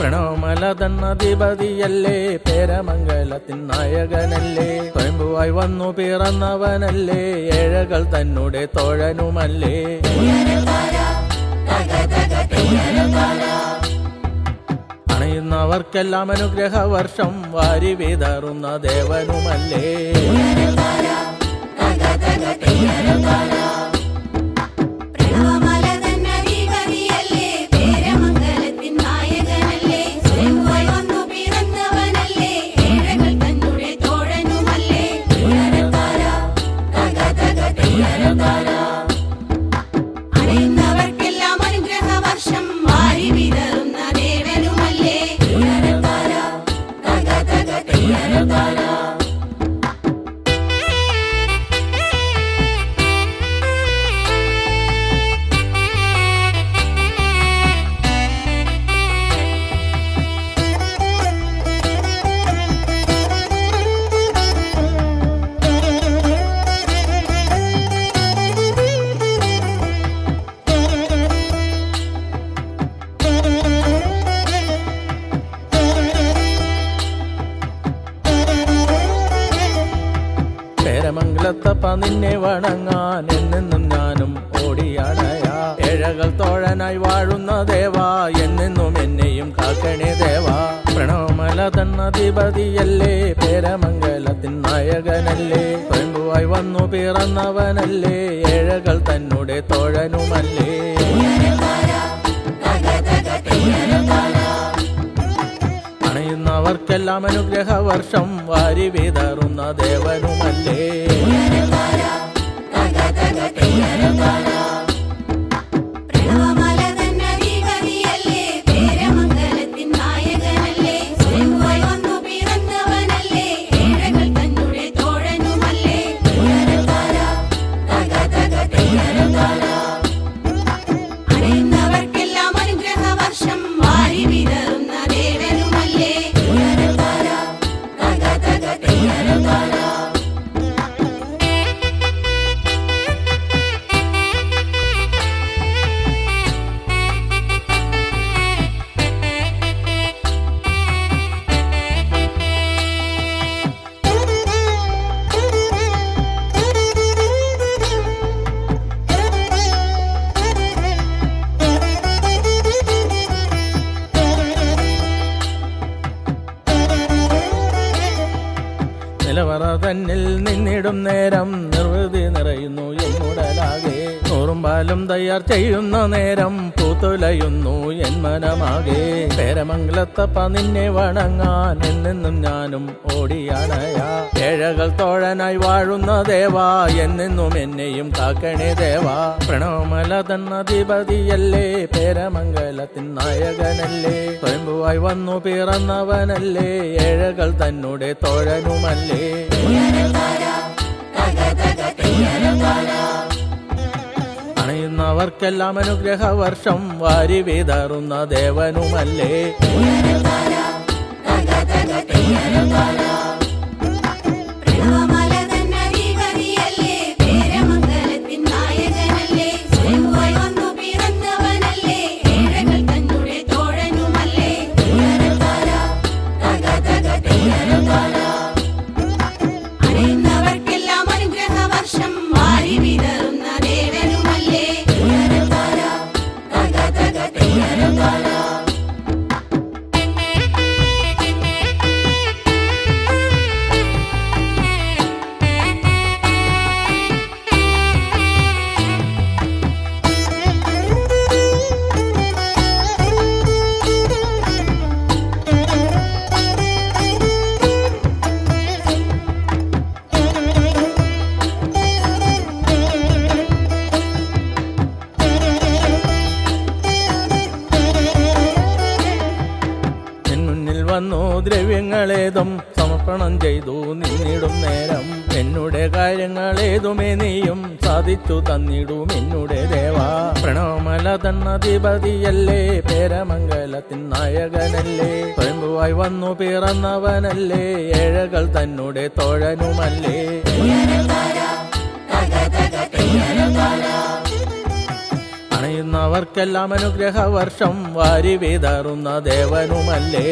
പ്രണവമല തന്നധിപതിയല്ലേ, പേരമംഗലത്തിൻ നായകനല്ലേ, സ്വയംഭുവായി വന്നു പിറന്നവനല്ലേ, ഏഴകൾ തന്നുടെ തോഴനുമല്ലേ. അണയുന്നവർക്കെല്ലാം അനുഗ്രഹവർഷം വാരി വിതറുന്ന ദേവനുമല്ലേ. പേരമംഗലത്തപ്പ നിന്നെ വണങ്ങാൻ എന്നെന്നും ഞാനും ഓടിയാണയാ, ഏഴകൾ തോഴനായി വാഴുന്ന ദേവാ, എന്നെന്നും എന്നെയും കാക്കണേ ദേവാ. പ്രണവമല തന്നധിപതിയല്ലേ, പേരമംഗലത്തിൻ നായകനല്ലേ, സ്വയംഭുവായി വന്നു പിറന്നവനല്ലേ, ഏഴകൾ തന്നുടെ തോഴനുമല്ലേ. അണയുന്നവർക്കെല്ലാം അനുഗ്രഹവർഷം വാരി വിതറുന്ന ദേവനുമല്ലേ. നിലവറ തന്നിൽ നിന്നിടും നേരം നിർവൃതി നിറയുന്നു എന്നുടലാകെ, നൂറും പാലും തയ്യാർ ചെയ്യുന്ന നേരം പൂത്തുലയുന്നു എൻ മനമാകെ. പേരമംഗലത്തപ്പ നിന്നെ വണങ്ങാൻ എന്നെന്നും ഞാനും ഓടിയാണയാ, ഏഴകൾ തോഴനായി വാഴുന്ന ദേവാ, എന്നെന്നും എന്നെയും കാക്കണേ ദേവാ. പ്രണവമല തന്നധിപതിയല്ലേ, പേരമംഗലത്തിൻ നായകനല്ലേ, സ്വയംഭുവായി വന്നു പിറന്നവനല്ലേ, ഏഴകൾ തന്നുടെ തോഴനുമല്ലേ. അണയുന്നവർക്കെല്ലാം അനുഗ്രഹവർഷം വാരി വിതറുന്ന ദേവനുമല്ലേ. വന്നു ദ്രവ്യങ്ങളേതും സമർപ്പണം ചെയ്തു നിന്നിടും നേരം, എന്നുടെ കാര്യങ്ങളേതുമേ നീയും സാധിച്ചു തന്നിടും എന്നുടെ ദേവാ. പ്രണവമല തന്നധിപതിയല്ലേ, പേരമംഗലത്തിൻ നായകനല്ലേ, സ്വയംഭുവായി വന്നു പിറന്നവനല്ലേ, ഏഴകൾ തന്നുടെ തോഴനുമല്ലേ. അണയുന്നവർക്കെല്ലാം അനുഗ്രഹവർഷം വാരി വിതറുന്ന ദേവനുമല്ലേ.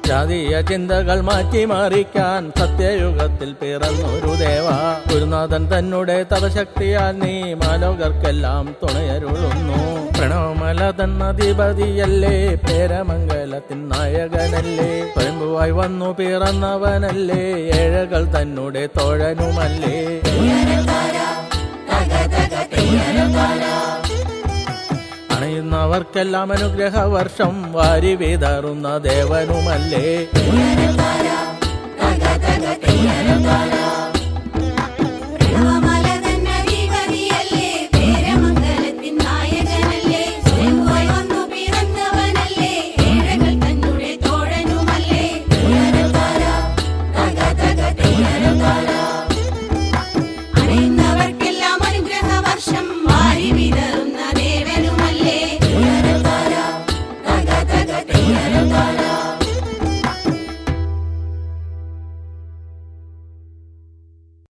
ജാതീയ ചിന്തകൾ മാറ്റിമറിക്കാൻ സത്യയുഗത്തിൽ പിറന്നൊരു ദേവ. ഗുരുനാഥൻ തന്നെ തപശക്തിയാൽ നീ മാലോകർക്കെല്ലാം തുണയരുളുന്നു. പ്രണവമല തന്നധിപതിയല്ലേ, പേരമംഗലത്തിൻ നായകനല്ലേ, സ്വയംഭുവായി വന്നു പിറന്നവനല്ലേ, ഏഴകൾ തന്നെ തോഴനുമല്ലേ. അണയുന്നവർക്കെല്ലാം അനുഗ്രഹവർഷം വാരി വിതറുന്ന ദേവനുമല്ലേ.